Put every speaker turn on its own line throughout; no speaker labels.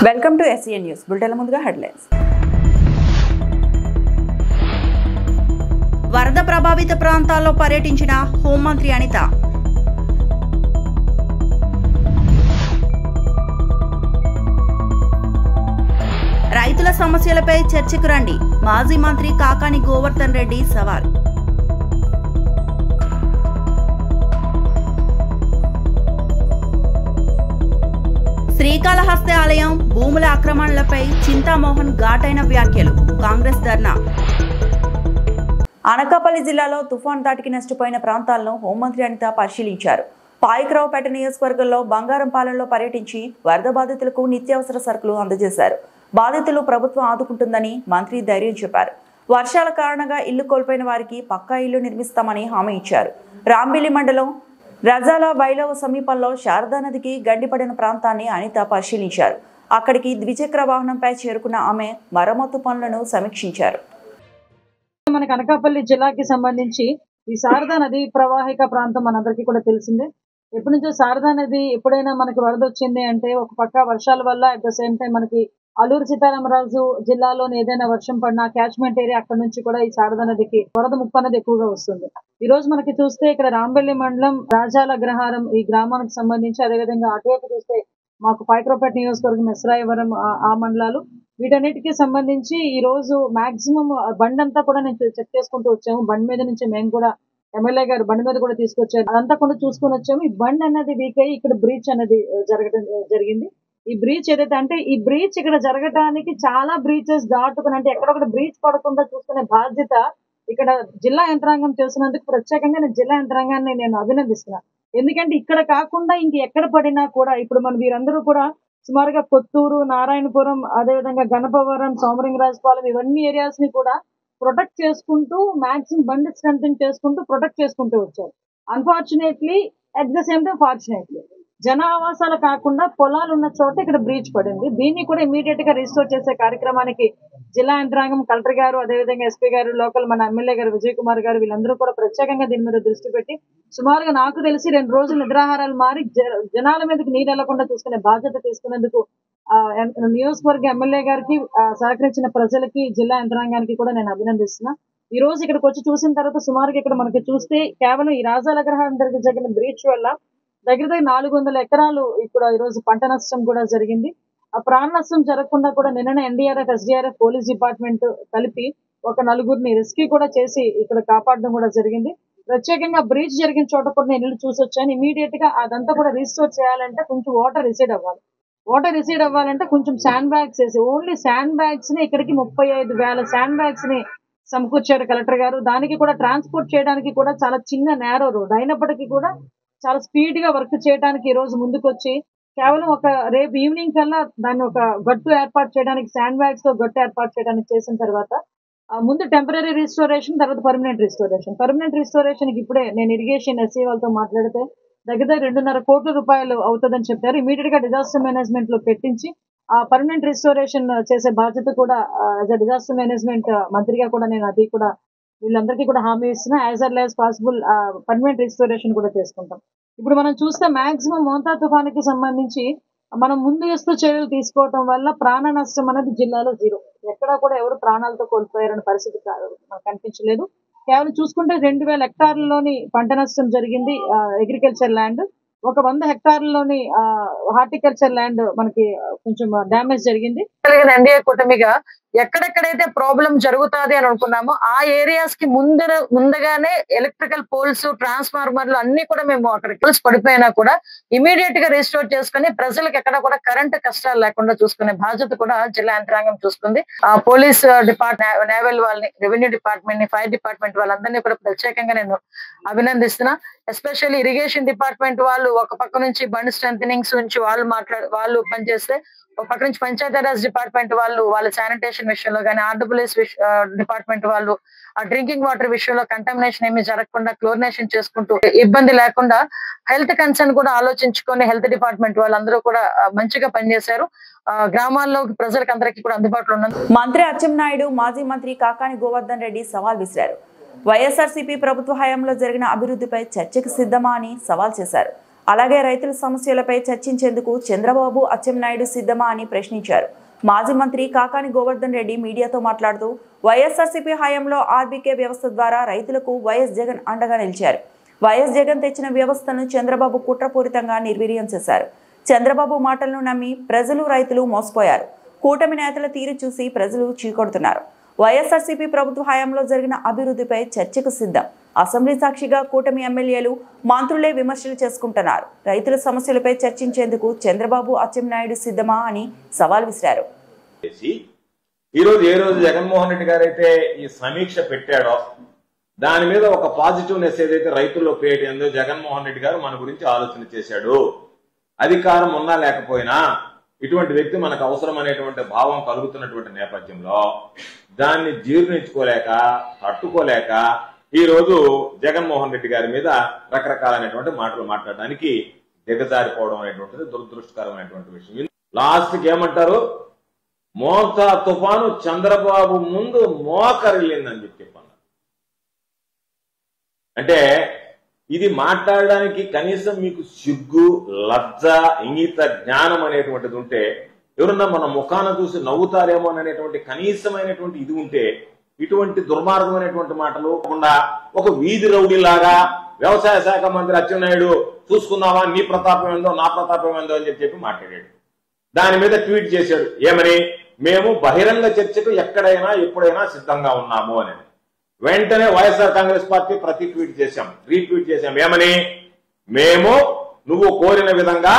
Welcome to SCN news bulletin. ముందుగా headlines.
వరద ప్రభావిత ప్రాంతాల్లో పర్యటించిన హోంమంత్రి అనిత. రైతుల సమస్యలపై చర్చకు రండి, మాజీ మంత్రి కాకాని గోవర్ధన్ రెడ్డి సవాల్. శ్రీకాళహస్తి ఆలయం భూముల ఆక్రమణలపై చింతామోహన్ ఘాటైన వ్యాఖ్యలు, కాంగ్రెస్ ధర్నా.
అనకాపల్లి జిల్లాలో తుఫాన్ దాటికి నష్టపోయిన ప్రాంతాలను హోంమంత్రి అనిత పరిశీలించారు. పాయకరావుపేట నియోజకవర్గంలో బంగారంపాలెంలో పర్యటించి వరద బాధితులకు నిత్యావసర సరుకులు అందజేశారు. బాధితులు ప్రభుత్వం ఆదుకుంటుందని మంత్రి ధైర్యం చెప్పారు. వర్షాల కారణంగా ఇల్లు కోల్పోయిన వారికి పక్కా ఇల్లు నిర్మిస్తామని హామీ ఇచ్చారు. రాంబిల్లి మండలం రజాల వైలవ సమీపంలో శారదా నదికి గండిపడిన ప్రాంతాన్ని అనిత పరిశీలించారు. అక్కడికి ద్విచక్ర వాహనంపై చేరుకున్న ఆమె మరమ్మతు పనులను సమీక్షించారు.
మనకి అనకాపల్లి జిల్లాకి సంబంధించి ఈ శారదా నది ప్రవాహిక ప్రాంతం మనందరికీ కూడా తెలిసిందే. ఎప్పటి నుంచో శారదా నది ఎప్పుడైనా మనకి వరద వచ్చింది అంటే ఒక పక్క వర్షాల వల్ల అట్ ద సేమ్ టైం మనకి అల్లూరు సీతారామరాజు జిల్లాలోని ఏదైనా వర్షం పడినా క్యాచ్మెంట్ ఏరియా అక్కడ నుంచి కూడా ఈ శారదా నదికి వరద ముప్పు అనేది ఎక్కువగా వస్తుంది. ఈ రోజు మనకి చూస్తే ఇక్కడ రాంబెల్లి మండలం రాజాల అగ్రహారం ఈ గ్రామానికి సంబంధించి, అదేవిధంగా అటువైపు చూస్తే మాకు పాయకరావుపేట నియోజకవర్గం ఎస్రాయవరం ఆ మండలాలు, వీటన్నిటికీ సంబంధించి ఈ రోజు మాక్సిమం బండి అంతా కూడా నేను చెక్ చేసుకుంటూ వచ్చాము. బండి మీద నుంచి మేము కూడా ఎమ్మెల్యే గారు బండి మీద కూడా తీసుకొచ్చారు. అదంతా కూడా చూసుకొని వచ్చాము. ఈ బండి అనేది వీక్ అయ్యి ఇక్కడ బ్రీచ్ అనేది జరిగింది. ఈ బ్రీచ్ ఏదైతే అంటే ఈ బ్రీచ్ ఇక్కడ జరగడానికి చాలా బ్రీచెస్ దాటుకుని అంటే ఎక్కడొకటి బ్రీచ్ పడకుండా చూసుకునే బాధ్యత ఇక్కడ జిల్లా యంత్రాంగం చేసినందుకు ప్రత్యేకంగా నేను జిల్లా యంత్రాంగాన్ని నేను అభినందిస్తున్నాను. ఎందుకంటే ఇక్కడ కాకుండా ఇంక ఎక్కడ పడినా కూడా ఇప్పుడు మన వీరందరూ కూడా సుమారుగా కొత్తూరు, నారాయణపురం, అదేవిధంగా గణపవరం, సోమలింగరాజపాలెం ఇవన్నీ ఏరియాస్ ని కూడా ప్రొటెక్ట్ చేసుకుంటూ మాక్సిమం బండి స్ట్రెంథెన్ చేసుకుంటూ ప్రొటెక్ట్ చేసుకుంటూ వచ్చారు. Unfortunately at the same time fortunately జన ఆవాసాలు కాకుండా పొలాలు ఉన్న చోట ఇక్కడ బ్రీచ్ పడింది. దీన్ని కూడా ఇమీడియట్ గా రిస్టోర్ చేసే కార్యక్రమానికి జిల్లా యంత్రాంగం, కలెక్టర్ గారు, అదేవిధంగా ఎస్పీ గారు, లోకల్ మన ఎమ్మెల్యే గారు విజయ్ కుమార్ గారు వీళ్ళందరూ కూడా ప్రత్యేకంగా దీని మీద దృష్టి పెట్టి సుమారుగా నాకు తెలిసి 2 రోజులు నిద్రాహారాలు మారి జనాల మీదకి నీరు వెళ్లకుండా చూసుకునే బాధ్యత తీసుకునేందుకు నియోజకవర్గ ఎమ్మెల్యే గారికి సహకరించిన ప్రజలకి, జిల్లా యంత్రాంగానికి కూడా నేను అభినందిస్తున్నా. ఈ రోజు ఇక్కడికి వచ్చి చూసిన తర్వాత సుమారుగా ఇక్కడ మనకి చూస్తే కేవలం ఈ రాజాల అగ్రహారం దగ్గర జరిగిన బ్రీచ్ వల్ల దగ్గర 400 ఎకరాలు ఇక్కడ ఈ రోజు పంట నష్టం కూడా జరిగింది. ఆ ప్రాణ నష్టం జరగకుండా కూడా నిన్ననే NDRF, SDRF, పోలీస్ డిపార్ట్మెంట్ కలిపి ఒక 4గురిని రెస్క్యూ కూడా చేసి ఇక్కడ కాపాడడం కూడా జరిగింది. ప్రత్యేకంగా బ్రీచ్ జరిగిన చోట కూడా నేను ఇల్లు చూసి వచ్చాను. ఇమీడియట్ గా అదంతా కూడా రీస్టోర్ చేయాలంటే కొంచెం వాటర్ రిసీడ్ అవ్వాలి. వాటర్ రిసీడ్ అవ్వాలంటే కొంచెం శాండ్ బ్యాగ్స్ వేసి ఓన్లీ శాండ్ బ్యాగ్స్ ని ఇక్కడికి 35,000 శాండ్ బ్యాగ్స్ ని సమకూర్చారు కలెక్టర్ గారు. దానికి కూడా ట్రాన్స్పోర్ట్ చేయడానికి కూడా చాలా చిన్న నేరో రోడ్ అయినప్పటికీ కూడా చాలా స్పీడ్ గా వర్క్ చేయడానికి ఈ రోజు ముందుకు వచ్చి కేవలం రేపు ఈవినింగ్ కల్లా దాన్ని ఒక గట్టు ఏర్పాటు చేయడానికి, శాండ్ బ్యాగ్స్ తో గట్టు ఏర్పాటు చేయడానికి చేసిన తర్వాత ముందు టెంపరీ రిస్టోరేషన్, తర్వాత పర్మనెంట్ రిస్టోరేషన్. పర్మనెంట్ రిస్టోరేషన్ కి ఇప్పుడే నేను ఇరిగేషన్ SC వాళ్ళతో మాట్లాడితే దగ్గర 2.5 కోట్ల రూపాయలు అవుతుందని చెప్పారు. ఇమీడియట్ గా డిజాస్టర్ మేనేజ్మెంట్ లో పెట్టించి ఆ పర్మనెంట్ రిస్టోరేషన్ చేసే బాధ్యత కూడా యాజ్ అ డిజాస్టర్ మేనేజ్మెంట్ మంత్రిగా కూడా నేను అది కూడా వీళ్ళందరికీ కూడా హామీ ఇస్తున్నా. As early as possible permanent restoration కూడా చేసుకుంటాం. ఇప్పుడు మనం చూస్తే మాక్సిమం మోంతా తుఫానికి సంబంధించి మనం ముందస్తు చర్యలు తీసుకోవటం వల్ల ప్రాణ నష్టం అనేది జిల్లాలో 0. ఎక్కడా కూడా ఎవరు ప్రాణాలతో కోల్పోయారనే పరిస్థితి మనకు కనిపించలేదు. కేవలం చూసుకుంటే 2,000 హెక్టార్లలోని పంట నష్టం జరిగింది, అగ్రికల్చర్ ల్యాండ్. 100 హెక్టార్లలోని హార్టికల్చర్ ల్యాండ్ మనకి కొంచెం డ్యామేజ్ జరిగింది.
ఎన్డీఏ కూటమిగా ఎక్కడెక్కడైతే ప్రాబ్లం జరుగుతుంది అని అనుకున్నామో ఆ ఏరియాస్ కి ముందుగానే ఎలక్ట్రికల్ పోల్స్, ట్రాన్స్ఫార్మర్లు అన్ని కూడా మేము అక్కడ పోల్స్ పడిపోయినా కూడా ఇమీడియట్ గా రిస్టోర్ చేసుకుని ప్రజలకు ఎక్కడ కూడా కరెంట్ కష్టాలు లేకుండా చూసుకునే బాధ్యత కూడా జిల్లా యంత్రాంగం చూసుకుంది. పోలీస్ డిపార్ట్మెంట్, నేవల్ వాళ్ళని, రెవెన్యూ డిపార్ట్మెంట్ ని, ఫైర్ డిపార్ట్మెంట్ వాళ్ళందరినీ కూడా ప్రత్యేకంగా నేను అభినందిస్తున్నా. ఎస్పెషల్లీ ఇరిగేషన్ డిపార్ట్మెంట్ వాళ్ళు ఒక పక్క నుంచి బండ్ స్ట్రెంథనింగ్స్ నుంచి వాళ్ళు పనిచేస్తే, ఒక పక్క నుంచి పంచాయతీరాజ్ డిపార్ట్మెంట్ వాళ్ళు వాళ్ళ శానిటేషన్ విషయంలో కానీ, RWS డిపార్ట్మెంట్ వాళ్ళు ఆ డ్రింకింగ్ వాటర్ విషయంలో కంటామినేషన్ ఏమీ జరగకుండా క్లోరినేషన్ చేసుకుంటూ ఇబ్బంది లేకుండా హెల్త్ కన్సర్న్ కూడా ఆలోచించుకొని హెల్త్ డిపార్ట్మెంట్ వాళ్ళందరూ కూడా మంచిగా పనిచేశారు. గ్రామాల్లో ప్రజలకు అందరికీ కూడా అందుబాటులో ఉన్నారు.
మంత్రి అచ్చెన్నాయుడు మాజీ మంత్రి కాకాని గోవర్ధన్ రెడ్డి సవాల్ విసిరారు. వైఎస్ఆర్సీపీ ప్రభుత్వ హయాంలో జరిగిన అభివృద్ధిపై చర్చకు సిద్ధమా అని సవాల్ చేశారు. అలాగే రైతుల సమస్యలపై చర్చించేందుకు చంద్రబాబు అచ్చెన్నాయుడు సిద్ధమా అని ప్రశ్నించారు. మాజీ మంత్రి కాకాని గోవర్ధన్ రెడ్డి మీడియాతో మాట్లాడుతూ వైఎస్ఆర్సీపీ హయాంలో ఆర్బీకే వ్యవస్థ ద్వారా రైతులకు వైఎస్ జగన్ అండగా నిలిచారు. వైఎస్ జగన్ తెచ్చిన వ్యవస్థను చంద్రబాబు కుట్రపూరితంగా నిర్వీర్యం చేశారు. చంద్రబాబు మాటలను నమ్మి ప్రజలు రైతులు మోసపోయారు. కూటమి నేతల తీరు చూసి ప్రజలు చీకొడుతున్నారు. వైఎస్ఆర్సీపీ ప్రభుత్వ హయాంలో జరిగిన అభివృద్ధిపై చర్చకు సిద్ధం. అసెంబ్లీ సాక్షిగా కూటమి ఎమ్మెల్యేలు మంత్రులే విమర్శలు చేసుకుంటున్నారు. రైతుల సమస్యలపై చర్చించేందుకు చంద్రబాబు అచ్చెన్నాయుడు సిద్ధమా అని సవాల్ విసిరారు.
ఈ రోజు ఏ రోజు జగన్మోహన్ రెడ్డి గారు అయితే ఈ సమీక్ష పెట్టాడో దాని మీద ఒక పాజిటివ్నెస్ ఏదైతే రైతుల్లో క్రియేట్ అయిందో జగన్మోహన్ రెడ్డి గారు మన గురించి ఆలోచన చేశాడు. అధికారం ఉన్నా లేకపోయినా ఇటువంటి వ్యక్తి మనకు అవసరం అనేటువంటి భావం కలుగుతున్నటువంటి నేపథ్యంలో దాన్ని జీర్ణించుకోలేక తట్టుకోలేక ఈ రోజు జగన్మోహన్ రెడ్డి గారి మీద రకరకాలైనటువంటి మాటలు మాట్లాడడానికి దిగజారిపోవడం అనేటువంటిది దురదృష్టకరమైనటువంటి విషయం. లాస్ట్ కి ఏమంటారు, మోతా తుఫాను చంద్రబాబు ముందు మోకరిల్లిందని చెప్పన్నారు. అంటే ఇది మాట్లాడడానికి కనీసం మీకు సిగ్గు, లజ్జ, ఇంగిత జ్ఞానం అనేటువంటిది ఉంటే ఎవరన్నా మన ముఖాన చూసి నవ్వుతారేమో అనేటువంటి కనీసమైనటువంటి ఇది ఉంటే ఇటువంటి దుర్మార్గమైనటువంటి మాటలు కాకుండా ఒక వీధి రౌడీలాగా వ్యవసాయ శాఖ మంత్రి అచ్చెన్నాయుడు చూసుకున్నావా నీ ప్రతాపం ఏందో నా ప్రతాపం ఏందో అని చెప్పి మాట్లాడాడు. దాని మీద ట్వీట్ చేశాడు ఏమని, మేము బహిరంగ చర్చకు ఎక్కడైనా ఎప్పుడైనా సిద్ధంగా ఉన్నాము అని. వెంటనే వైఎస్ఆర్ కాంగ్రెస్ పార్టీ ప్రతి ట్వీట్ చేశాం, రీట్వీట్ చేశాం. ఏమని, మేము నువ్వు కోరిన విధంగా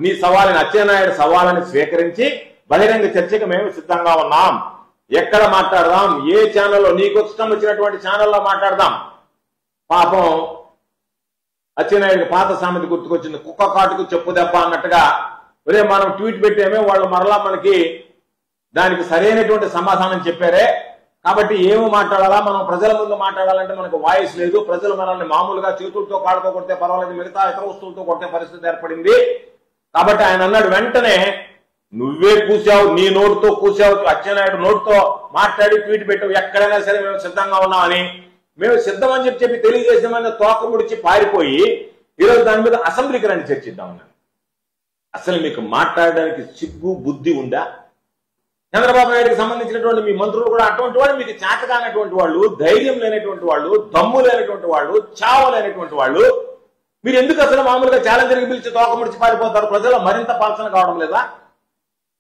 నీ సవాలుని అచ్చెన్నాయుడు సవాలని స్వీకరించి బహిరంగ చర్చకు మేము సిద్ధంగా ఉన్నాం. ఎక్కడ మాట్లాడదాం, ఏ ఛానల్లో నీకు ఇష్టం వచ్చినటువంటి ఛానల్లో మాట్లాడదాం. పాపం అచ్చెన్నాయుడికి పాత సామెత గుర్తుకొచ్చింది, కుక్క కాటుకు చెప్పు దెబ్బ అన్నట్టుగా. ఒరే మనం ట్వీట్ పెట్టామే, వాళ్ళు మరలా మనకి దానికి సరైనటువంటి సమాధానం చెప్పారే, కాబట్టి ఏమో మాట్లాడాలా, మనం ప్రజల ముందు మాట్లాడాలంటే మనకు వాయిస్ లేదు, ప్రజలు మనల్ని మామూలుగా చేతులతో కాళ్ళతో కొడితే పర్వాలేదు, మిగతా ఇతర వస్తువులతో కొట్టే పరిస్థితి ఏర్పడింది. కాబట్టి ఆయన అన్నాడు, వెంటనే నువ్వే కూసావు, నీ నోటుతో కూసావు, అచ్చెన్నాయుడు నోటుతో మాట్లాడి ట్వీట్ పెట్టావు, ఎక్కడైనా సరే మేము సిద్ధంగా ఉన్నామని. మేము సిద్ధం అని చెప్పి తెలియజేసామని తోక ముడిచి పారిపోయి ఈరోజు దాని మీద అసెంబ్లీకి రండి చర్చిద్దామన్నాను. అసలు మీకు మాట్లాడడానికి సిగ్గు బుద్ధి ఉందా? చంద్రబాబు నాయుడికి సంబంధించినటువంటి మీ మంత్రులు కూడా అటువంటి వాళ్ళు, మీకు చేత కానటువంటి వాళ్ళు, ధైర్యం లేనటువంటి వాళ్ళు, దమ్ము లేనటువంటి వాళ్ళు, చావ లేనటువంటి వాళ్ళు. మీరు ఎందుకు అసలు మామూలుగా ఛాలెంజర్కి పిలిచి తోక ముడిచి పారిపోతారు? ప్రజలు మరింత పాల్సన కావడం లేదా?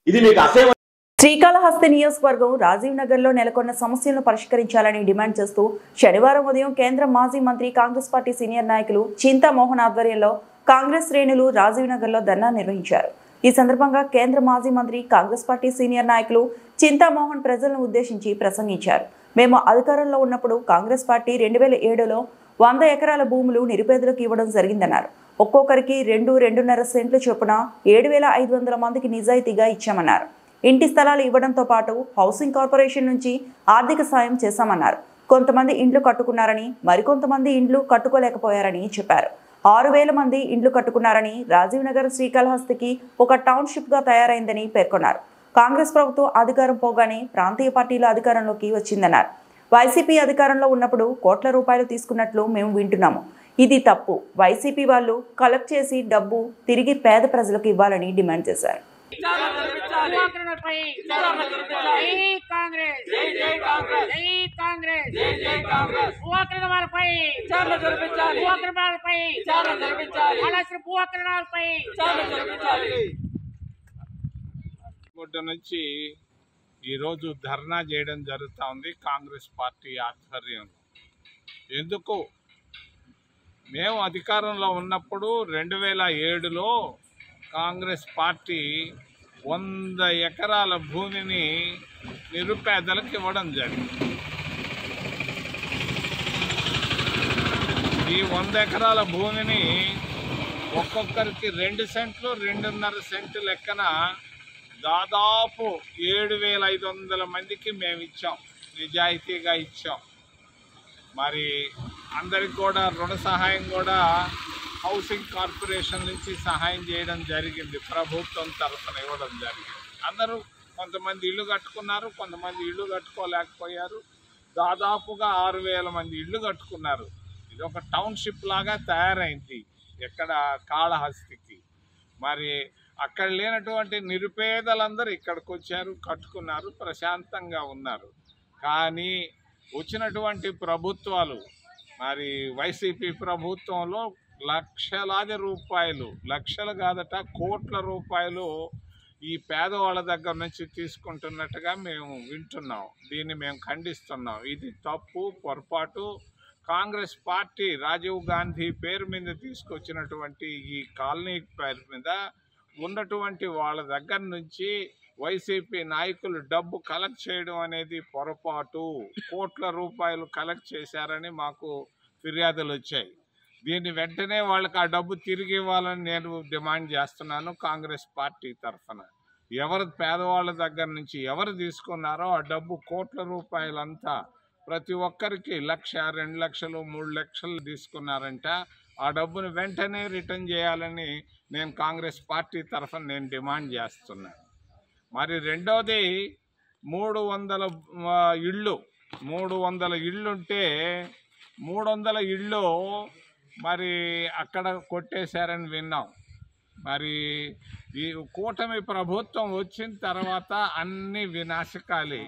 ఇది మీకు అసహ్యం.
శ్రీకాళహస్తి నియోజకవర్గం రాజీవ్ నగర్ లో నెలకొన్న సమస్యలను పరిష్కరించాలని డిమాండ్ చేస్తూ శనివారం ఉదయం కేంద్ర మాజీ మంత్రి కాంగ్రెస్ పార్టీ సీనియర్ నాయకులు చింతామోహన్ ఆధ్వర్యంలో కాంగ్రెస్ శ్రేణులు రాజీవ్ నగర్ లో ధర్నా నిర్వహించారు. ఈ సందర్భంగా కేంద్ర మాజీ మంత్రి కాంగ్రెస్ పార్టీ సీనియర్ నాయకులు చింతామోహన్ ప్రజలను ఉద్దేశించి ప్రసంగించారు. మేము అధికారంలో ఉన్నప్పుడు కాంగ్రెస్ పార్టీ 2007లో 100 ఎకరాల భూములు నిరుపేదలకు ఇవ్వడం జరిగిందన్నారు. ఒక్కొక్కరికి 2-2.5 సెంట్లు చొప్పున 7,500 మందికి నిజాయితీగా ఇచ్చామన్నారు. ఇంటి స్థలాలు ఇవ్వడంతో పాటు హౌసింగ్ కార్పొరేషన్ నుంచి ఆర్థిక సాయం చేశామన్నారు. కొంతమంది ఇండ్లు కట్టుకున్నారని, మరికొంతమంది ఇండ్లు కట్టుకోలేకపోయారని చెప్పారు. 6,000 మంది ఇండ్లు కట్టుకున్నారని, రాజీవ్ నగర్ శ్రీకాళహస్తికి ఒక టౌన్షిప్ గా తయారైందని పేర్కొన్నారు. కాంగ్రెస్ ప్రభుత్వం అధికారం పోగానే ప్రాంతీయ పార్టీల అధికారంలోకి వచ్చిందన్నారు. వైసీపీ అధికారంలో ఉన్నప్పుడు కోట్ల రూపాయలు తీసుకున్నట్లు మేము వింటున్నాము. ఇది తప్పు. వైసీపీ వాళ్ళు కలెక్ట్ చేసి డబ్బు తిరిగి పేద ప్రజలకు ఇవ్వాలని డిమాండ్ చేశారు.
నుంచి ఈరోజు ధర్నా చేయడం జరుగుతూ ఉంది కాంగ్రెస్ పార్టీ ఆధ్వర్యంలో. ఎందుకు? మేము అధికారంలో ఉన్నప్పుడు 2007లో కాంగ్రెస్ పార్టీ 100 ఎకరాల భూమిని నిరుపేదలకు ఇవ్వడం జరిగింది. ఈ 100 ఎకరాల భూమిని ఒక్కొక్కరికి 2 సెంట్లు 2.5 సెంట్లు లెక్కన దాదాపు 7,500 మందికి మేము ఇచ్చాం, నిజాయితీగా ఇచ్చాం. మరి అందరికి కూడా రుణ సహాయం కూడా హౌసింగ్ కార్పొరేషన్ నుంచి సహాయం చేయడం జరిగింది, ప్రభుత్వం తరఫున ఇవ్వడం జరిగింది. అందరూ కొంతమంది ఇల్లు కట్టుకున్నారు, కొంతమంది ఇల్లు కట్టుకోలేకపోయారు. దాదాపుగా 6,000 మంది ఇల్లు కట్టుకున్నారు. ఇది ఒక టౌన్షిప్ లాగా తయారైంది. ఎక్కడ కాళహస్తికి. మరి అక్కడ లేనటువంటి నిరుపేదలందరూ ఇక్కడికి వచ్చారు, కట్టుకున్నారు, ప్రశాంతంగా ఉన్నారు. కానీ వచ్చినటువంటి ప్రభుత్వాలు, మరి వైసీపీ ప్రభుత్వంలో లక్షలాది రూపాయలు, లక్షలు కాదట కోట్ల రూపాయలు ఈ పేదవాళ్ళ దగ్గర నుంచి తీసుకుంటున్నట్టుగా మేము వింటున్నాం. దీన్ని మేము ఖండిస్తున్నాం. ఇది తప్పు, పొరపాటు. కాంగ్రెస్ పార్టీ రాజీవ్ గాంధీ పేరు మీద తీసుకొచ్చినటువంటి ఈ కాలనీ పేరు మీద ఉన్నటువంటి వాళ్ళ దగ్గర నుంచి వైసీపీ నాయకులు డబ్బు కలెక్ట్ చేయడం అనేది పొరపాటు. కోట్ల రూపాయలు కలెక్ట్ చేశారని మాకు ఫిర్యాదులు వచ్చాయి. దీన్ని వెంటనే వాళ్ళకి ఆ డబ్బు తిరిగి ఇవ్వాలని నేను డిమాండ్ చేస్తున్నాను కాంగ్రెస్ పార్టీ తరఫున. ఎవరు పేదవాళ్ళ దగ్గర నుంచి ఎవరు తీసుకున్నారో ఆ డబ్బు కోట్ల రూపాయలంతా ప్రతి ఒక్కరికి 1,00,000, 2 లక్షలు, 3 లక్షలు తీసుకున్నారంట. ఆ డబ్బును వెంటనే రిటర్న్ చేయాలని నేను కాంగ్రెస్ పార్టీ తరఫున నేను డిమాండ్ చేస్తున్నాను. మరి రెండవది 300 ఇళ్ళు, 300 ఇళ్ళుంటే 300 ఇళ్ళు మరి అక్కడ కొట్టేశారని విన్నాం. మరి ఈ కూటమి ప్రభుత్వం వచ్చిన తర్వాత అన్ని వినాశకాలే.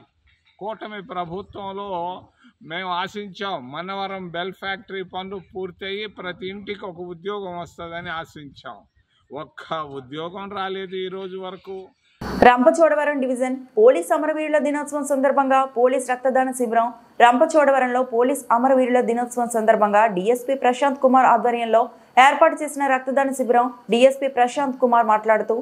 కూటమి ప్రభుత్వంలో మేము ఆశించాం మనవరం బెల్ ఫ్యాక్టరీ పనులు పూర్తయ్యి ప్రతి ఇంటికి ఒక ఉద్యోగం వస్తుందని ఆశించాం. ఒక్క ఉద్యోగం రాలేదు ఈ రోజు వరకు.
రంపచోడవరం డివిజన్ పోలీస్ అమరవీరుల దినోత్సవం సందర్భంగా పోలీస్ రక్తదాన శిబిరం. రంపచోడవరంలో పోలీస్ అమరవీరుల దినోత్సవం సందర్భంగా డీఎస్పీ ప్రశాంత్ కుమార్ ఆధ్వర్యంలో ఏర్పాటు చేసిన రక్తదాన శిబిరం. డీఎస్పీ ప్రశాంత్ కుమార్ మాట్లాడుతూ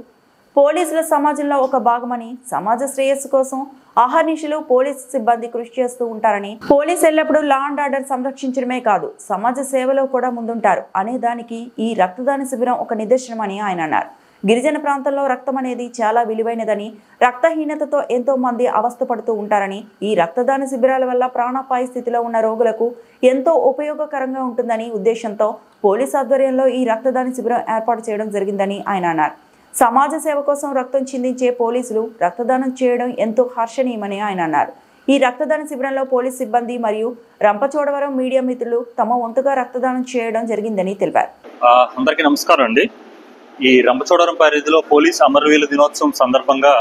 పోలీసుల సమాజంలో ఒక భాగమని, సమాజ శ్రేయస్సు కోసం అహర్నిశలు పోలీసు సిబ్బంది కృషి చేస్తూ ఉంటారని, పోలీసు ఎల్లప్పుడూ లా అండ్ ఆర్డర్ సంరక్షించడమే కాదు సమాజ సేవలో కూడా ముందుంటారు అనే దానికి ఈ రక్తదాన శిబిరం ఒక నిదర్శనమని ఆయన అన్నారు. గిరిజన ప్రాంతంలో రక్తం అనేది చాలా విలువైనదని, రక్తహీనతతో ఎంతో మంది అవస్థపడుతూ ఉంటారని, ఈ రక్తదాన శిబిరాల వల్ల ప్రాణాపాయ స్థితిలో ఉన్న రోగులకు ఎంతో ఉపయోగకరంగా ఉంటుందని ఉద్దేశంతో పోలీస్ ఆధ్వర్యంలో ఈ రక్తదాన శిబిరం ఏర్పాటు చేయడం జరిగిందని ఆయన అన్నారు. సమాజ సేవ కోసం రక్తం చిందించే పోలీసులు రక్తదానం చేయడం ఎంతో హర్షణీయమని ఆయన అన్నారు. ఈ రక్తదాన శిబిరంలో పోలీస్ సిబ్బంది మరియు రంపచోడవరం మీడియా మిత్రులు తమ వంతుగా రక్తదానం చేయడం జరిగిందని తెలిపారు.
అందరికీ నమస్కారం అండి. ఈ రంపచోడవరం పరిధిలో పోలీస్ అమరవీరుల దినోత్సవం సందర్భంగా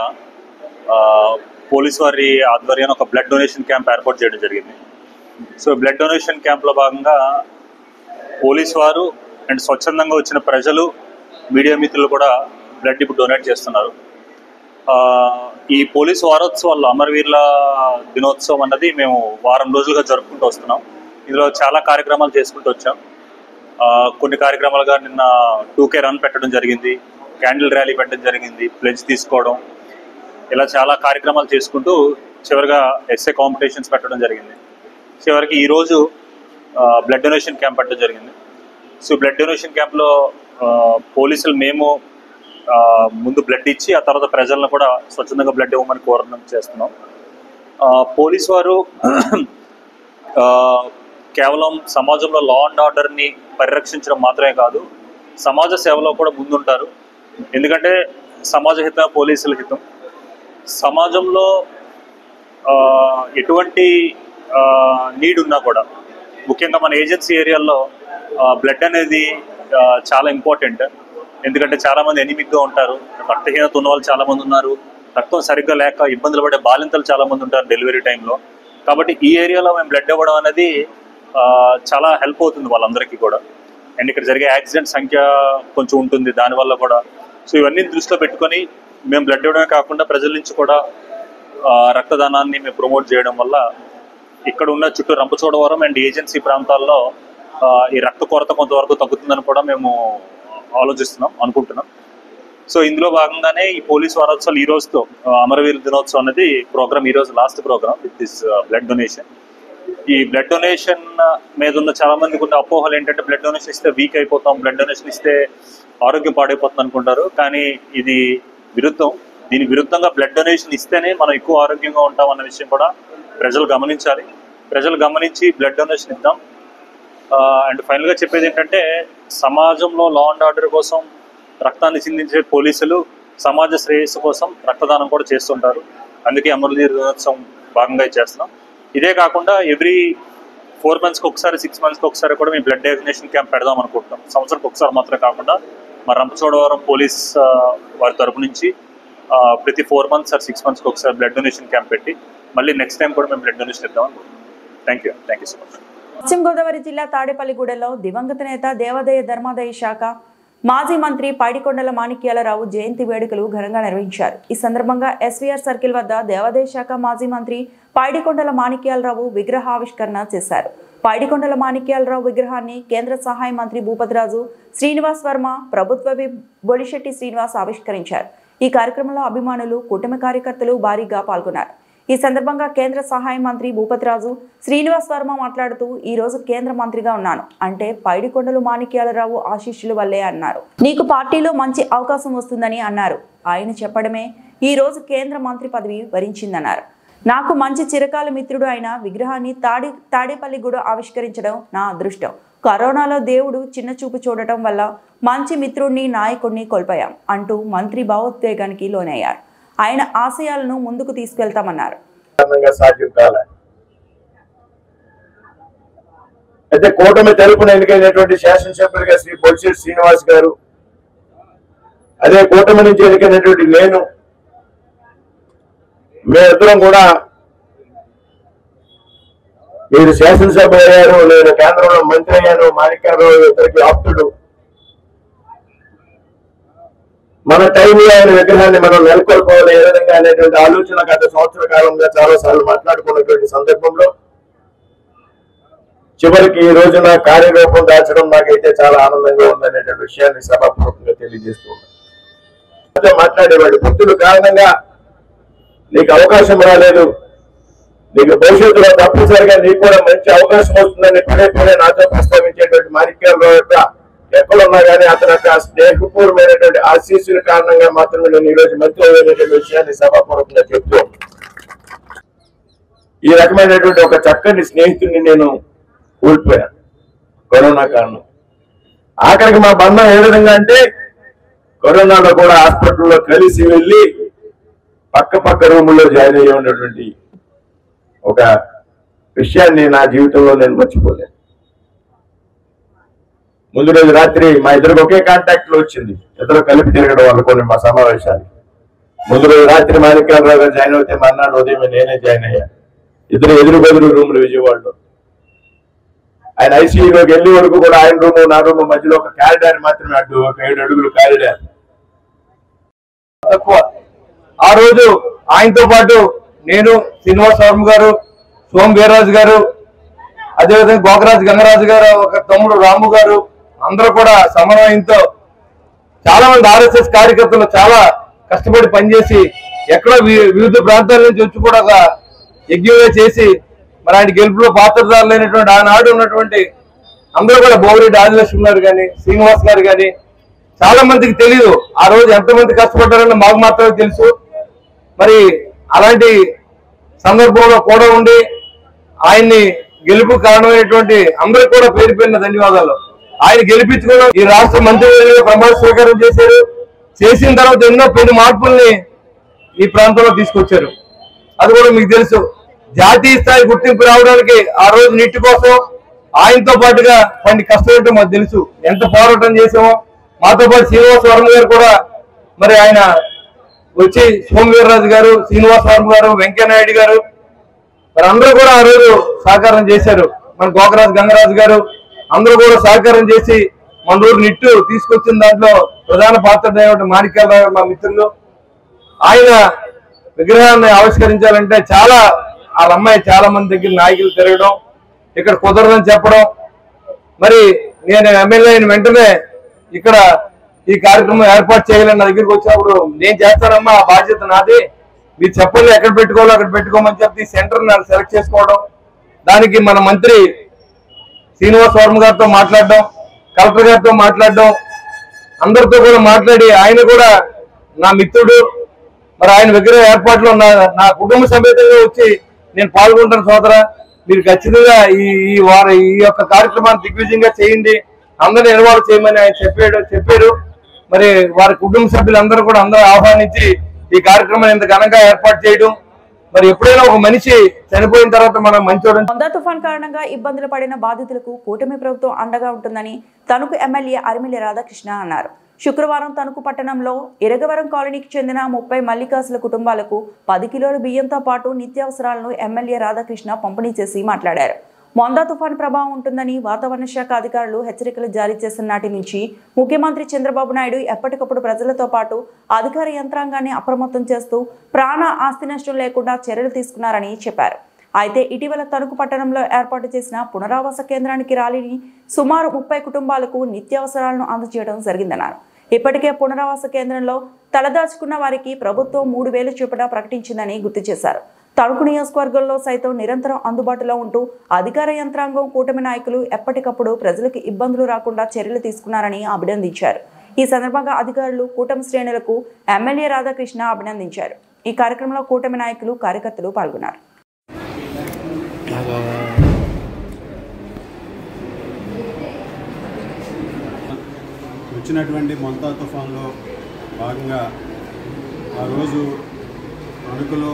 పోలీస్ వారి ఆధ్వర్యాన్ని ఒక బ్లడ్ డొనేషన్ క్యాంప్ ఏర్పాటు చేయడం జరిగింది. సో బ్లడ్ డొనేషన్ క్యాంప్లో భాగంగా పోలీస్ వారు అండ్ స్వచ్ఛందంగా వచ్చిన ప్రజలు, మీడియా మిత్రులు కూడా బ్లడ్ ఇప్పుడు డొనేట్ చేస్తున్నారు. ఈ పోలీసు వారోత్సవాల్లో అమరవీరుల దినోత్సవం అన్నది మేము వారం రోజులుగా జరుపుకుంటూ వస్తున్నాం. ఇందులో చాలా కార్యక్రమాలు చేసుకుంటూ వచ్చాం. కొన్ని కార్యక్రమాలుగా నిన్న 2K రన్ పెట్టడం జరిగింది, క్యాండిల్ ర్యాలీ పెట్టడం జరిగింది, ప్లెడ్జ్ తీసుకోవడం, ఇలా చాలా కార్యక్రమాలు చేసుకుంటూ చివరిగా ఎస్ఏ కాంపిటీషన్స్ పెట్టడం జరిగింది. చివరికి ఈరోజు బ్లడ్ డొనేషన్ క్యాంప్ పెట్టడం జరిగింది. సో బ్లడ్ డొనేషన్ క్యాంప్లో పోలీసులు మేము ముందు బ్లడ్ ఇచ్చి ఆ తర్వాత ప్రజలను కూడా స్వచ్ఛందంగా బ్లడ్ ఇవ్వమని కోరడం చేస్తున్నాం. పోలీసు వారు కేవలం సమాజంలో లా అండ్ ఆర్డర్ని పరిరక్షించడం మాత్రమే కాదు, సమాజ సేవలో కూడా ముందుంటారు. ఎందుకంటే సమాజ హితం పోలీసుల హితం. సమాజంలో ఎటువంటి నీడ్ ఉన్నా కూడా, ముఖ్యంగా మన ఏజెన్సీ ఏరియాల్లో బ్లడ్ అనేది చాలా ఇంపార్టెంట్. ఎందుకంటే చాలామంది ఎనిమిక్గా ఉంటారు, రక్తహీనత ఉన్న వాళ్ళు చాలామంది ఉన్నారు, రక్తం సరిగ్గా లేక ఇబ్బందులు పడే బాలింతలు చాలామంది ఉంటారు డెలివరీ టైంలో. కాబట్టి ఈ ఏరియాలో మేము బ్లడ్ ఇవ్వడం అనేది చాలా హెల్ప్ అవుతుంది వాళ్ళందరికీ కూడా. అండ్ ఇక్కడ జరిగే యాక్సిడెంట్ సంఖ్య కొంచెం ఉంటుంది దానివల్ల కూడా. సో ఇవన్నీ దృష్టిలో పెట్టుకొని మేము బ్లడ్ ఇవ్వడమే కాకుండా ప్రజల నుంచి కూడా రక్తదానాన్ని మేము ప్రమోట్ చేయడం వల్ల ఇక్కడ ఉన్న చుట్టూ రంపచోడవరం అండ్ ఏజెన్సీ ప్రాంతాల్లో ఈ రక్త కొరత కొంతవరకు తగ్గుతుందని కూడా మేము అనుకుంటున్నాం. సో ఇందులో భాగంగానే ఈ పోలీస్ వారోత్సవాలు ఈ రోజుతో అమరవీరుల దినోత్సవం అనేది ప్రోగ్రామ్, ఈ రోజు last program with this blood donation. ఈ బ్లడ్ డొనేషన్ మీద ఉన్న చాలా మందికి ఉన్న అపోహలు ఏంటంటే బ్లడ్ డొనేషన్ ఇస్తే వీక్ అయిపోతాం, బ్లడ్ డొనేషన్ ఇస్తే ఆరోగ్యం పాడైపోతుంది అనుకుంటారు. కానీ ఇది విరుద్ధం. దీని విరుద్ధంగా బ్లడ్ డొనేషన్ ఇస్తేనే మనం ఎక్కువ ఆరోగ్యంగా ఉంటాం అన్న విషయం కూడా ప్రజలు గమనించాలి. ప్రజలు గమనించి బ్లడ్ డొనేషన్ ఇద్దాం. అండ్ ఫైనల్గా చెప్పేది ఏంటంటే సమాజంలో లా అండ్ ఆర్డర్ కోసం రక్తాన్ని చిందించే పోలీసులు సమాజ శ్రేయస్సు కోసం రక్తదానం కూడా చేస్తుంటారు. అందుకే అమరవీరుల దినోత్సవం భాగంగా చేస్తున్నాం. ఇదే కాకుండా ఎవ్రీ 4 monthsకి ఒకసారి 6 monthsకి ఒకసారి కూడా మేము బ్లడ్ డొనేషన్ క్యాంప్ పెడదాం అనుకుంటున్నాం. సంవత్సరానికి ఒకసారి మాత్రమే కాకుండా మా రంపచోడవరం పోలీస్ వారి తరపు నుంచి ప్రతి 4 months or 6 monthsకి ఒకసారి బ్లడ్ డొనేషన్ క్యాంప్ పెట్టి మళ్ళీ నెక్స్ట్ టైం కూడా మేము బ్లడ్ డొనేషన్ ఇద్దాం అనుకుంటున్నాం. Thank you so much.
పశ్చిమ గోదావరి జిల్లా తాడేపల్లిగూడెంలో దివంగత నేత దేవాదాయ ధర్మాదాయ శాఖ మాజీ మంత్రి పైడికొండల మాణిక్యాలరావు జయంతి వేడుకలు ఘనంగా నిర్వహించారు. ఈ సందర్భంగా ఎస్వీఆర్ సర్కిల్ వద్ద దేవాదాయ శాఖ మాజీ మంత్రి పైడికొండల మాణిక్యాలరావు విగ్రహావిష్కరణ చేశారు. పైడికొండల మాణిక్యాలరావు విగ్రహాన్ని కేంద్ర సహాయ మంత్రి భూపతిరాజు శ్రీనివాస్ వర్మ, ప్రభుత్వ విప్ బొలిశెట్టి శ్రీనివాస్ ఆవిష్కరించారు. ఈ కార్యక్రమంలో అభిమానులు, కూటమి కార్యకర్తలు భారీగా పాల్గొన్నారు. ఈ సందర్భంగా కేంద్ర సహాయ మంత్రి భూపతిరాజు శ్రీనివాస్ వర్మ మాట్లాడుతూ, ఈ రోజు కేంద్ర మంత్రిగా ఉన్నాను అంటే పైడికొండలు మాణిక్యాలరావు ఆశీస్సుల వల్లే అన్నారు. నీకు పార్టీలో మంచి అవకాశం వస్తుందని అన్నారు. ఆయన చెప్పడమే ఈ రోజు కేంద్ర మంత్రి పదవి వరించిందన్నారు. నాకు మంచి చిరకాల మిత్రుడు అయిన విగ్రహాన్ని తాడేపల్లిగూడ ఆవిష్కరించడం నా అదృష్టం. కరోనాలో దేవుడు చిన్న చూపు చూడటం వల్ల మంచి మిత్రుడిని, నాయకుడిని కోల్పోయాం అంటూ మంత్రి భావోద్వేగానికి లోనయ్యారు. ఆయన ఆశయాలను ముందుకు తీసుకెళ్తామన్నారు.
అయితే కూటమి తరపున ఎన్నికైనటువంటి శాసనసభ్యులుగా శ్రీ బొలిశెట్టి శ్రీనివాస్ గారు, అదే కూటమి నుంచి ఎన్నికైనటువంటి నేను, మేమిద్దరం కూడా మీరు శాసనసభ అయ్యారు, నేను కేంద్రంలో మంత్రి అయ్యాను, మాణిక్యాలరావు ఇద్దరికి ఆప్తుడు. మన టైంలో ఆయన విగ్రహాన్ని మనం నెలకొల్పోవాలి ఏ విధంగా అనేటువంటి ఆలోచన గత సంవత్సర కాలంగా చాలా సార్లు మాట్లాడుకున్నటువంటి సందర్భంలో చివరికి ఈ రోజున కార్యరూపం దాచడం నాకైతే చాలా ఆనందంగా ఉందనేటువంటి విషయాన్ని సభాపూర్వకంగా తెలియజేస్తున్నాను. మాట్లాడేవాడు పుత్రుల కారణంగా నీకు అవకాశం రాలేదు, నీకు భవిష్యత్తులో తప్పనిసరిగా నీకు కూడా మంచి అవకాశం వస్తుందని పదే నాతో ప్రస్తావించేటువంటి మాణిక్యాలరావు యొక్క ఎక్కడున్నా కానీ అతని యొక్క స్నేహపూర్వమైనటువంటి ఆశీస్సుల కారణంగా మాత్రమే నేను ఈ రోజు మంత్రి అయినటువంటి విషయాన్ని సభాపూర్వకంగా చెప్తూ, ఈ రకమైనటువంటి ఒక చక్కని స్నేహితుడిని నేను కోల్పోయాను కరోనా కారణం. ఆఖరికి మా బంధం ఏ విధంగా అంటే కరోనాలో కూడా హాస్పిటల్లో కలిసి వెళ్ళి పక్క రూముల్లో జాయిన్ అయ్యి ఉన్నటువంటి ఒక విషయాన్ని నా జీవితంలో నేను మర్చిపోలేను. ముందు రోజు రాత్రి మా ఇద్దరికి ఒకే కాంటాక్ట్ లో వచ్చింది, ఇద్దరు కలిపి తిరగడం అనుకోండి మా సమావేశానికి. ముందు రోజు రాత్రి మాణిక్యాలరావు గారు జాయిన్ అవుతే మర్నాడు ఉదయం నేనే జాయిన్ అయ్యా. ఇద్దరు ఎదురు రూములు విజయవాడలో. ఆయన ఐసీయూలోకి వెళ్ళే వరకు కూడా ఆయన రూము నా రూము మధ్యలో ఒక కారిడార్ మాత్రమే, అడ్డు ఒక 7 అడుగులు కారిడార్ తక్కువ. ఆ రోజు ఆయనతో పాటు నేను, శ్రీనివాస్ వర్మ గారు, సోమ వీర్రాజు గారు, అదేవిధంగా గోకరాజు గంగరాజు గారు, ఒక తమ్ముడు రాము గారు, అందరూ కూడా సమన్వయంతో చాలా మంది ఆర్ఎస్ఎస్ కార్యకర్తలు చాలా కష్టపడి పనిచేసి ఎక్కడో వివిధ ప్రాంతాల నుంచి వచ్చి కూడా ఒక యజ్ఞంగా చేసి మరి ఆయన గెలుపులో పాత్రదారులైనటువంటి ఆనాడు ఉన్నటువంటి అందరూ కూడా బోవిరెడ్డి ఆదిలక్ష్మి గారు కానీ, శ్రీనివాస్ గారు కానీ చాలా మందికి తెలియదు ఆ రోజు ఎంతమంది కష్టపడ్డారని మాకు మాత్రమే తెలుసు. మరి అలాంటి సందర్భంలో కూడా ఉండి ఆయన్ని గెలుపు కారణమైనటువంటి అందరికి కూడా పేరు పేరున ధన్యవాదాలు. ఆయన గెలిపించుకోవడం ఈ రాష్ట్ర మంత్రివర్యులుగా ప్రమాణ స్వీకారం చేశారు. చేసిన తర్వాత ఎన్నో పెను మార్పుల్ని ఈ ప్రాంతంలో తీసుకొచ్చారు. అది కూడా మీకు తెలుసు. జాతీయ స్థాయి గుర్తింపు రావడానికి ఆ రోజు నీటి కోసం ఆయనతో పాటుగా కొన్ని కష్టపడటం మాకు తెలుసు, ఎంత పోరాటం చేసామో. మాతో పాటు శ్రీనివాస్ వర్మ గారు కూడా మరి ఆయన వచ్చి సోమ వీర్రాజు గారు, శ్రీనివాస్ వర్మ గారు, వెంకయ్యనాయుడు గారు మరి అందరూ కూడా ఆ రోజు సహకారం చేశారు. మన గోకరాజు గంగరాజు గారు అందరూ కూడా సహకారం చేసి మన ఊరు నిట్టు తీసుకొచ్చిన దాంట్లో ప్రధాన పాత్ర మాణిక్యాలరావు గారు మా మిత్రులు. ఆయన విగ్రహాన్ని ఆవిష్కరించాలంటే చాలా వాళ్ళ అమ్మాయి చాలా మంది దగ్గర నాయకులు తిరగడం, ఇక్కడ కుదరదని చెప్పడం. మరి నేను ఎమ్మెల్యే అయిన వెంటనే ఇక్కడ ఈ కార్యక్రమం ఏర్పాటు చేయాలని నా దగ్గరికి వచ్చినప్పుడు నేను చేస్తానమ్మా, ఆ బాధ్యత నాది, మీరు చెప్పండి ఎక్కడ పెట్టుకోవాలో అక్కడ పెట్టుకోమని చెప్పి సెంటర్ నాకు సెలెక్ట్ చేసుకోవడం. దానికి మన మంత్రి శ్రీనివాస్ వర్మ గారితో మాట్లాడడం, కలెక్టర్ గారితో మాట్లాడడం, అందరితో కూడా మాట్లాడి ఆయన కూడా నా మిత్రుడు, మరి ఆయన విగ్రహ ఏర్పాట్లో నా కుటుంబ సమేతంగా వచ్చి నేను పాల్గొంటాను సోదరా, మీరు ఖచ్చితంగా ఈ యొక్క కార్యక్రమాన్ని దిగ్విజయంగా చేయండి, అందరినీ ఇన్వాల్వ్ చేయమని ఆయన చెప్పారు. మరి వారి కుటుంబ సభ్యులందరూ కూడా అందరూ ఆహ్వానించి ఈ కార్యక్రమాన్ని ఇంత ఘనంగా ఏర్పాటు చేయడం మరి ఎప్పుడైనా ఒక మనిషి చనిపోయిన తర్వాత మనం మంచోడు.
మొందా తుఫాన్ కారణంగా ఇబ్బందులు పడిన బాధితులకు కూటమి ప్రభుత్వం అండగా ఉంటుందని తణుకు ఎమ్మెల్యే అరిమిల్లి రాధాకృష్ణ అన్నారు. శుక్రవారం తణుకు పట్టణంలో ఇరగవరం కాలనీకి చెందిన 30 మల్లికాసుల కుటుంబాలకు 10 కిలోల బియ్యంతో పాటు నిత్యావసరాలను ఎమ్మెల్యే రాధాకృష్ణ పంపిణీ చేసి మాట్లాడారు. మొందా తుఫాను ప్రభావం ఉంటుందని వాతావరణ శాఖ అధికారులు హెచ్చరికలు జారీ చేసిన నాటి నుంచి ముఖ్యమంత్రి చంద్రబాబు నాయుడు ఎప్పటికప్పుడు ప్రజలతో పాటు అధికార యంత్రాంగాన్ని అప్రమత్తం చేస్తూ ప్రాణ ఆస్తి నష్టం లేకుండా చర్యలు తీసుకున్నారని చెప్పారు. అయితే ఇటీవల తణుకు పట్టణంలో ఏర్పాటు చేసిన పునరావాస కేంద్రానికి రాలిని సుమారు 30 కుటుంబాలకు నిత్యావసరాలను అందజేయడం జరిగిందన్నారు. ఇప్పటికే పునరావాస కేంద్రంలో తలదాచుకున్న వారికి ప్రభుత్వం 3,000 చొప్పున ప్రకటించిందని గుర్తు చేశారు. తణుకు నియోజకవర్గంలో సైతం నిరంతరం అందుబాటులో ఉంటూ అధికార యంత్రాంగం కూటమి నాయకులు ఎప్పటికప్పుడు ప్రజలకు ఇబ్బందులు రాకుండా చర్యలు తీసుకున్నారని అభినందించారు. ఈ సందర్భంగా అధికారులు కూటమి శ్రేణులకు ఎమ్మెల్యే రాధాకృష్ణ అభినందించారు. ఈ కార్యక్రమంలో కూటమి నాయకులు కార్యకర్తలు పాల్గొన్నారు.
వచ్చినటువంటి మొంతా తుఫాన్లో భాగంగా ఆ రోజు తణుకులో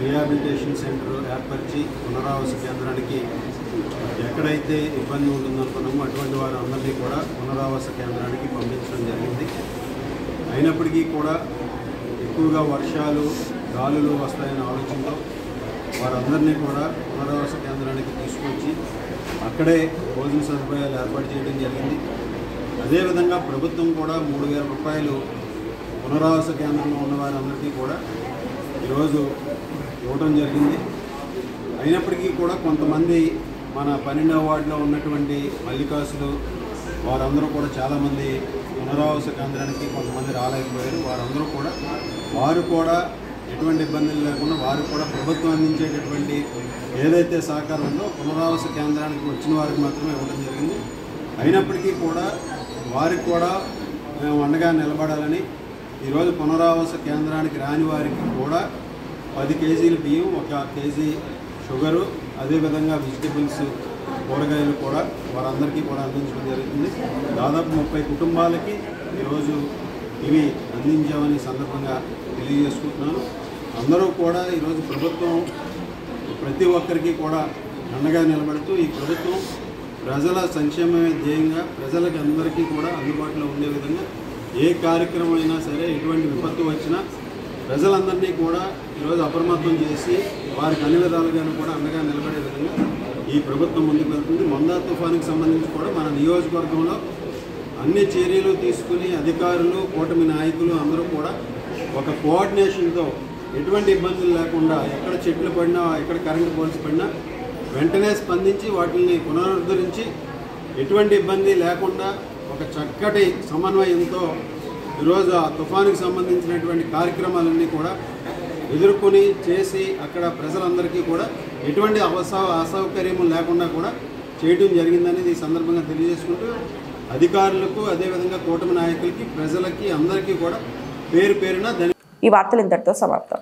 రిహాబిలిటేషన్ సెంటర్ ఏర్పరిచి పునరావాస కేంద్రానికి ఎక్కడైతే ఇబ్బంది ఉంటుందనుకున్నామో అటువంటి వారు అందరినీ కూడా పునరావాస కేంద్రానికి పంపించడం జరిగింది. అయినప్పటికీ కూడా ఎక్కువగా వర్షాలు గాలులు వస్తాయనే ఆలోచనతో వారందరినీ కూడా పునరావాస కేంద్రానికి తీసుకొచ్చి అక్కడే భోజన సదుపాయాలు ఏర్పాటు చేయడం జరిగింది. అదేవిధంగా ప్రభుత్వం కూడా 3,000 రూపాయలు పునరావాస కేంద్రంలో ఉన్న వారందరికీ కూడా ఈరోజు ఇవ్వడం జరిగింది. అయినప్పటికీ కూడా కొంతమంది మన 12వ వార్డులో ఉన్నటువంటి మల్లికాసులు వారందరూ కూడా చాలామంది పునరావాస కేంద్రానికి కొంతమంది రాలేకపోయారు. వారు కూడా ఎటువంటి ఇబ్బందులు లేకుండా వారు కూడా ప్రభుత్వం అందించేటటువంటి ఏదైతే సహకారం ఉందో పునరావాస కేంద్రానికి వచ్చిన వారికి మాత్రమే ఇవ్వడం జరిగింది. అయినప్పటికీ కూడా వారికి కూడా మేము అండగా నిలబడాలని ఈరోజు పునరావాస కేంద్రానికి రాని వారికి కూడా 10 కేజీల బియ్యం, 1 కేజీ షుగరు, అదేవిధంగా వెజిటబుల్స్, కూరగాయలు కూడా వారందరికీ కూడా అందించడం జరుగుతుంది. దాదాపు 30 కుటుంబాలకి ఈరోజు ఇవి అందించామని సందర్భంగా తెలియజేసుకుంటున్నాను. అందరూ కూడా ఈరోజు ప్రభుత్వం ప్రతి ఒక్కరికి కూడా అండగా నిలబడుతూ ఈ ప్రభుత్వం ప్రజల సంక్షేమమే ధ్యేయంగా ప్రజలకి అందరికీ కూడా అందుబాటులో ఉండే విధంగా ఏ కార్యక్రమం అయినా సరే ఎటువంటి విపత్తు వచ్చినా ప్రజలందరినీ కూడా ఈరోజు అప్రమత్తం చేసి వారికి అన్ని విధాలుగాను కూడా అండగా నిలబడే విధంగా ఈ ప్రభుత్వం ముందుకు వెళ్తుంది. మొందా తుఫానుకి సంబంధించి కూడా మన నియోజకవర్గంలో అన్ని చర్యలు తీసుకుని అధికారులు, కూటమి నాయకులు అందరూ కూడా ఒక కోఆర్డినేషన్తో ఎటువంటి ఇబ్బందులు లేకుండా ఎక్కడ చెట్లు పడినా, ఎక్కడ కరెంటు పోల్స్ పడినా వెంటనే స్పందించి వాటిని పునరుద్ధరించి ఎటువంటి ఇబ్బంది లేకుండా ఒక చక్కటి సమన్వయంతో ఈరోజు ఆ తుఫానుకి సంబంధించినటువంటి కార్యక్రమాలన్నీ కూడా ఎదుర్కొని చేసి అక్కడ ప్రజలందరికీ కూడా ఎటువంటి అసౌకర్యం లేకుండా కూడా చేయడం జరిగిందనేది ఈ సందర్భంగా తెలియజేసుకుంటూ అధికారులకు, అదేవిధంగా కూటమి నాయకులకి, ప్రజలకి అందరికీ కూడా పేరు పేరున
ఈ వార్తలు ఇంతటితో సమాప్తం.